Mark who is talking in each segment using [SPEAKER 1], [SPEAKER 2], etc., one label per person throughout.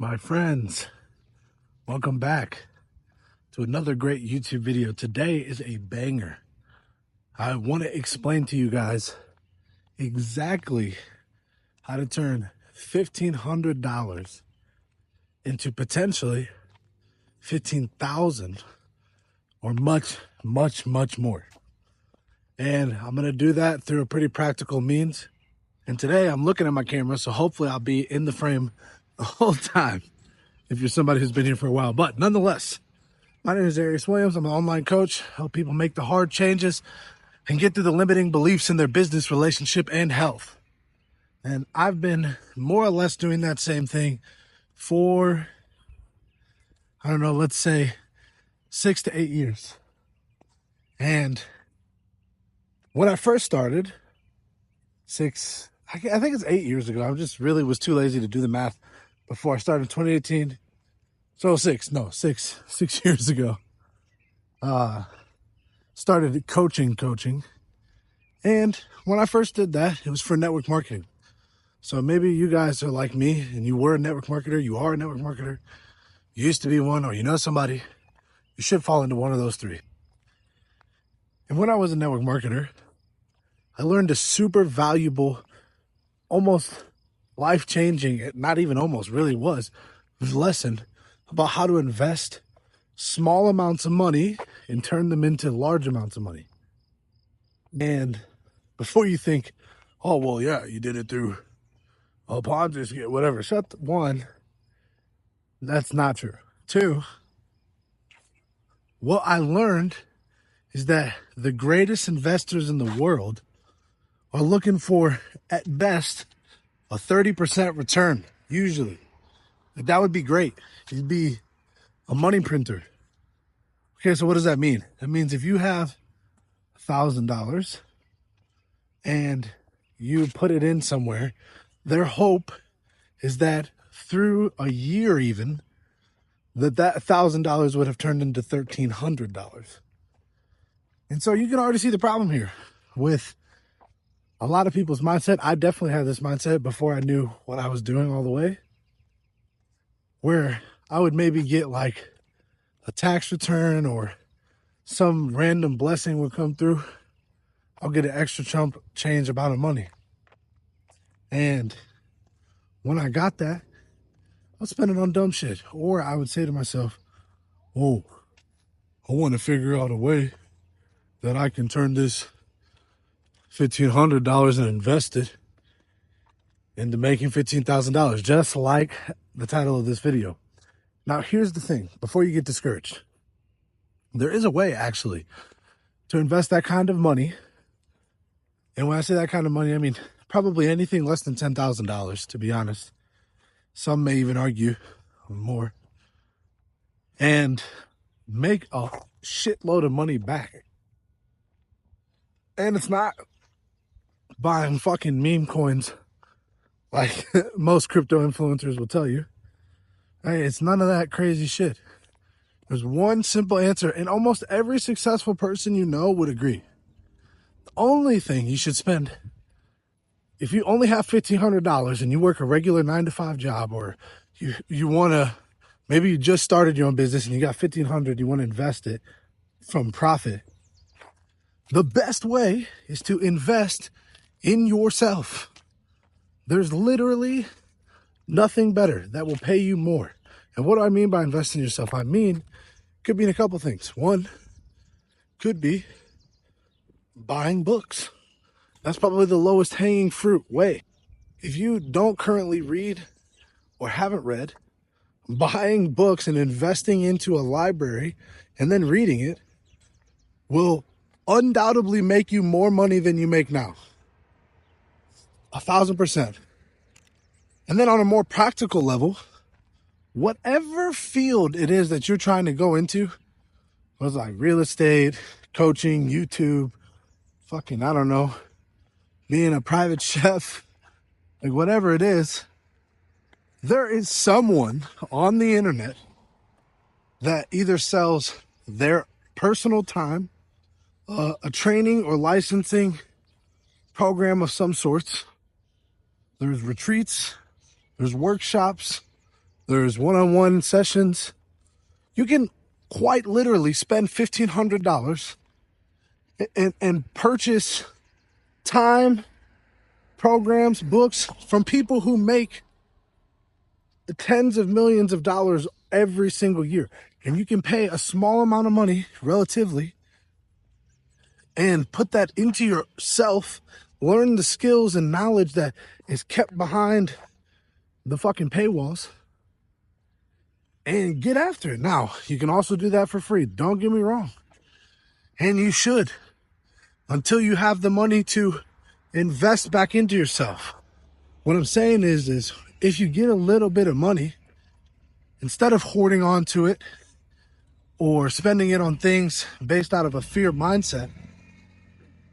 [SPEAKER 1] My friends, welcome back to another great YouTube video. Today is a banger. I want to explain to you guys exactly how to turn $1,500 into potentially $15,000 or much more. And I'm going to do that through a pretty practical means. And today I'm looking at my camera, so hopefully I'll be in the frame the whole time if you're somebody who's been here for a while. But nonetheless, my name is Arius Williams. I'm an online coach, help people make the hard changes and get through the limiting beliefs in their business, relationship, and health. And I've been more or less doing that same thing for, I don't know, let's say 6 to 8 years. And when I first started, I think it's 8 years ago. I just really was too lazy to do the math before I started in 2018. So 6 years ago. Started coaching. And when I first did that, it was for network marketing. So maybe you guys are like me and you were a network marketer, you are a network marketer, you used to be one, or you know somebody. You should fall into one of those three. And when I was a network marketer, I learned a super valuable, almost life-changing, not even almost, really was, lesson about how to invest small amounts of money and turn them into large amounts of money. And before you think, oh, well, yeah, you did it through a Ponzi scheme, whatever. One, that's not true. Two, what I learned is that the greatest investors in the world are looking for, at best, a 30% return, usually. Like, that would be great. You'd be a money printer. Okay, so what does that mean? That means if you have $1,000 and you put it in somewhere, their hope is that through a year even, that $1,000 would have turned into $1,300. And so you can already see the problem here with a lot of people's mindset. I definitely had this mindset before I knew what I was doing all the way, where I would maybe get like a tax return or some random blessing would come through. I'll get an extra chump change amount of money. And when I got that, I'll spend it on dumb shit. Or I would say to myself, oh, I want to figure out a way that I can turn this $1,500 and invest it into making $15,000, just like the title of this video. Now, here's the thing. Before you get discouraged, there is a way, actually, to invest that kind of money. And when I say that kind of money, I mean probably anything less than $10,000, to be honest. Some may even argue more. And make a shitload of money back. And it's not buying fucking meme coins like most crypto influencers will tell you. Hey, it's none of that crazy shit. There's one simple answer, and almost every successful person you know would agree. The only thing you should spend, if you only have $1,500 and you work a regular 9-to-5 job, or you want to, maybe you just started your own business and you got $1,500, you want to invest it from profit. The best way is to invest in yourself. There's literally nothing better that will pay you more. And what do I mean by investing in yourself? I mean, could be in a couple things. One could be buying books. That's probably the lowest hanging fruit way. If you don't currently read or haven't read, buying books and investing into a library and then reading it will undoubtedly make you more money than you make now. 1,000%. And then on a more practical level, whatever field it is that you're trying to go into, whether it's like real estate, coaching, YouTube, fucking, I don't know, being a private chef, like whatever it is, there is someone on the internet that either sells their personal time, a training or licensing program of some sorts. There's retreats, there's workshops, There's one-on-one sessions. You can quite literally spend $1,500 and purchase time, programs, books from people who make tens of millions of dollars every single year. And you can pay a small amount of money relatively and put that into yourself, learn the skills and knowledge that is kept behind the fucking paywalls, and get after it. Now, you can also do that for free. Don't get me wrong. And you should, until you have the money to invest back into yourself. What I'm saying is if you get a little bit of money, instead of hoarding onto it or spending it on things based out of a fear mindset,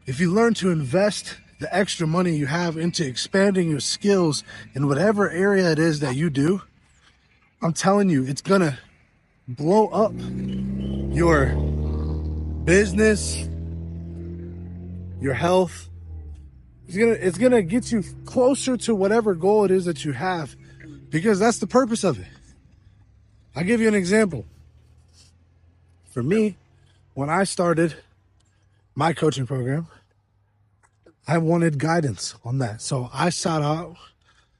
[SPEAKER 1] if you learn to invest the extra money you have into expanding your skills in whatever area it is that you do, I'm telling you, it's gonna blow up your business, your health. It's gonna get you closer to whatever goal it is that you have, because that's the purpose of it. I'll give you an example. For me, when I started my coaching program, I wanted guidance on that. So I sought out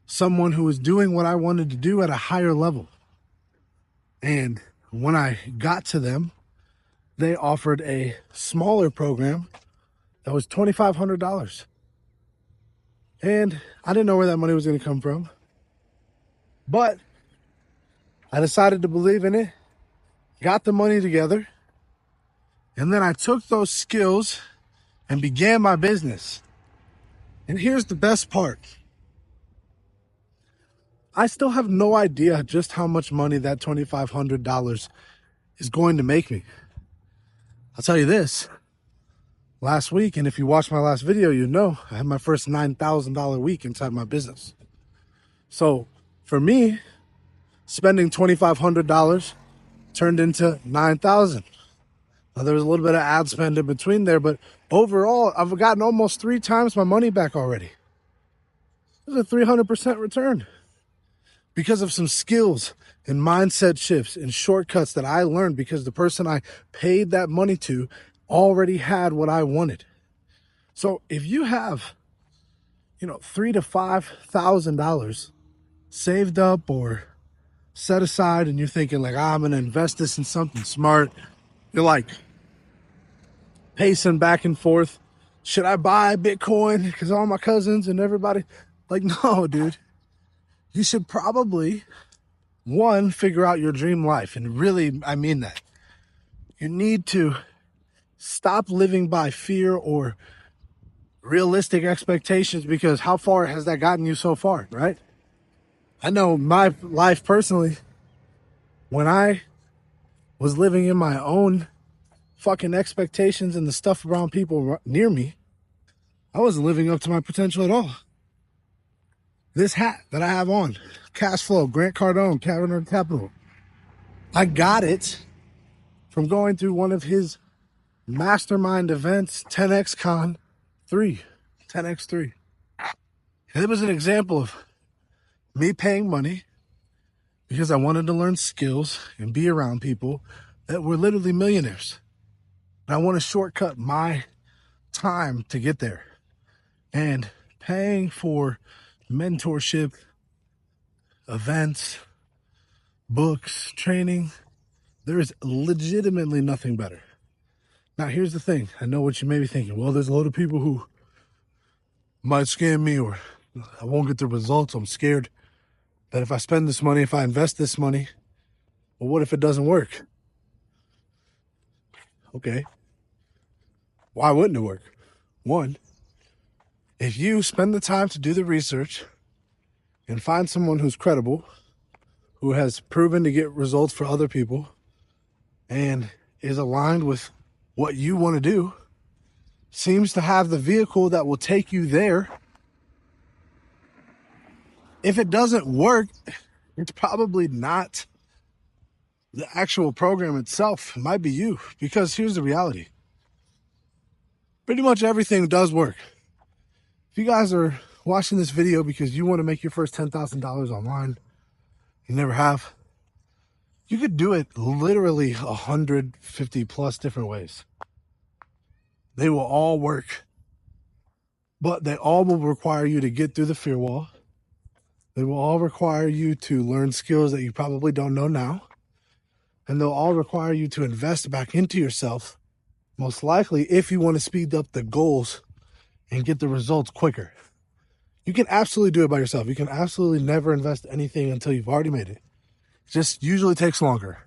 [SPEAKER 1] someone who was doing what I wanted to do at a higher level. And when I got to them, they offered a smaller program that was $2,500. And I didn't know where that money was going to come from. But I decided to believe in it, got the money together, and then I took those skills and began my business. And here's the best part. I still have no idea just how much money that $2,500 is going to make me. I'll tell you this. Last week, and if you watched my last video, you know I had my first $9,000 week inside my business. So for me, spending $2,500 turned into $9,000. Now, there was a little bit of ad spend in between there, but overall, I've gotten almost 3 times my money back already. It was a 300% return because of some skills and mindset shifts and shortcuts that I learned because the person I paid that money to already had what I wanted. So if you have, $3,000 to $5,000 saved up or set aside, and you're thinking like, I'm going to invest this in something smart, you're like pacing back and forth. Should I buy Bitcoin? Because all my cousins and everybody, like, no, dude. You should probably, one, figure out your dream life. And really, I mean that. You need to stop living by fear or realistic expectations, because how far has that gotten you so far, right? I know my life personally, when I was living in my own fucking expectations and the stuff around people near me, I wasn't living up to my potential at all. This hat that I have on, Cash Flow, Grant Cardone, Cavern Capital, I got it from going through one of his mastermind events, 10X Con 3, 10X3. And it was an example of me paying money because I wanted to learn skills and be around people that were literally millionaires. And I want to shortcut my time to get there. And paying for mentorship, events, books, training, there is legitimately nothing better. Now, here's the thing. I know what you may be thinking. Well, there's a lot of people who might scam me, or I won't get the results. I'm scared that if I spend this money, if I invest this money, well, what if it doesn't work? Okay. Why wouldn't it work? One, if you spend the time to do the research and find someone who's credible, who has proven to get results for other people, and is aligned with what you want to do, seems to have the vehicle that will take you there. If it doesn't work, it's probably not the actual program itself. It might be you, because here's the reality. Pretty much everything does work. If you guys are watching this video because you want to make your first $10,000 online, you never have, you could do it literally 150 plus different ways. They will all work, but they all will require you to get through the fear wall. They will all require you to learn skills that you probably don't know now. And they'll all require you to invest back into yourself, most likely if you want to speed up the goals and get the results quicker. You can absolutely do it by yourself. You can absolutely never invest anything until you've already made it. It just usually takes longer.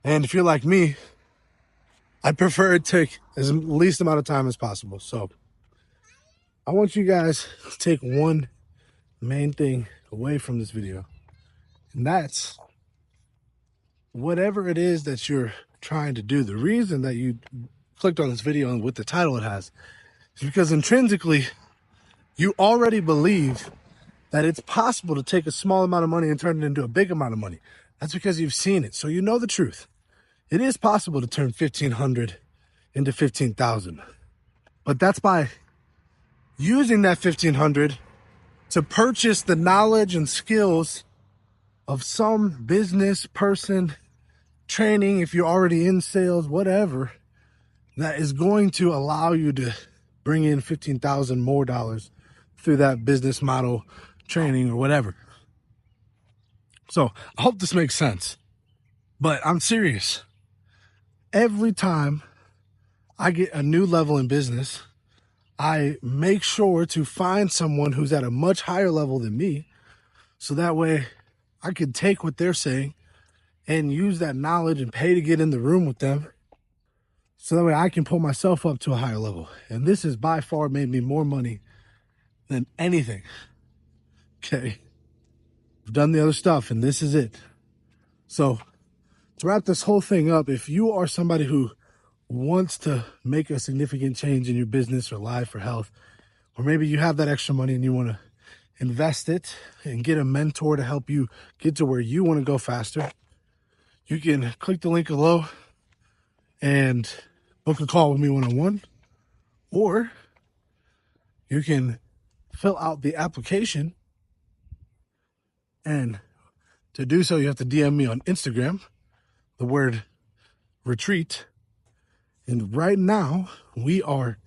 [SPEAKER 1] And if you're like me, I prefer it take as least amount of time as possible. So I want you guys to take one main thing away from this video. And that's whatever it is that you're trying to do. The reason that you clicked on this video and with the title it has is because intrinsically you already believe that it's possible to take a small amount of money and turn it into a big amount of money. That's because you've seen it. So you know the truth. It is possible to turn 1,500 into 15,000. But that's by using that 1,500 to purchase the knowledge and skills of some business person, training, if you're already in sales, whatever, that is going to allow you to bring in 15,000 more dollars through that business model, training, or whatever. So I hope this makes sense, but I'm serious. Every time I get a new level in business, I make sure to find someone who's at a much higher level than me, so that way I can take what they're saying and use that knowledge and pay to get in the room with them, so that way I can pull myself up to a higher level. And this has by far made me more money than anything. Okay. I've done the other stuff and this is it. So to wrap this whole thing up, if you are somebody who wants to make a significant change in your business or life or health, or maybe you have that extra money and you want to invest it and get a mentor to help you get to where you want to go faster, you can click the link below and book a call with me one-on-one, or you can fill out the application. And to do so, you have to DM me on Instagram, the word retreat. And right now we are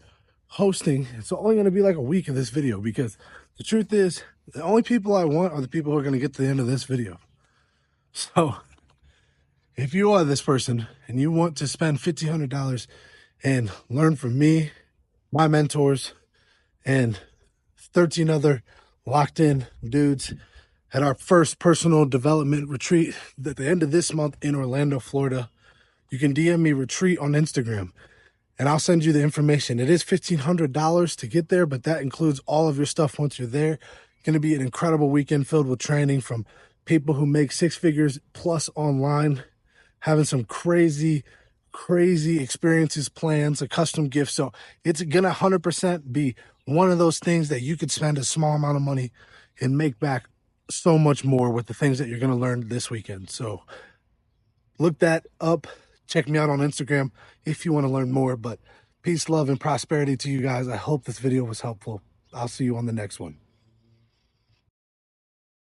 [SPEAKER 1] hosting, it's only going to be like a week of this video, because the truth is the only people I want are the people who are going to get to the end of this video. So if you are this person and you want to spend $1,500 and learn from me, my mentors, and 13 other locked in dudes at our first personal development retreat at the end of this month in Orlando, Florida, you can DM me retreat on Instagram and I'll send you the information. It is $1,500 to get there, but that includes all of your stuff once you're there. It's going to be an incredible weekend filled with training from people who make six figures plus online, having some crazy experiences, plans, a custom gift. So it's going to 100% be one of those things that you could spend a small amount of money and make back so much more with the things that you're going to learn this weekend. So look that up. Check me out on Instagram if you want to learn more. But peace, love, and prosperity to you guys. I hope this video was helpful. I'll see you on the next one.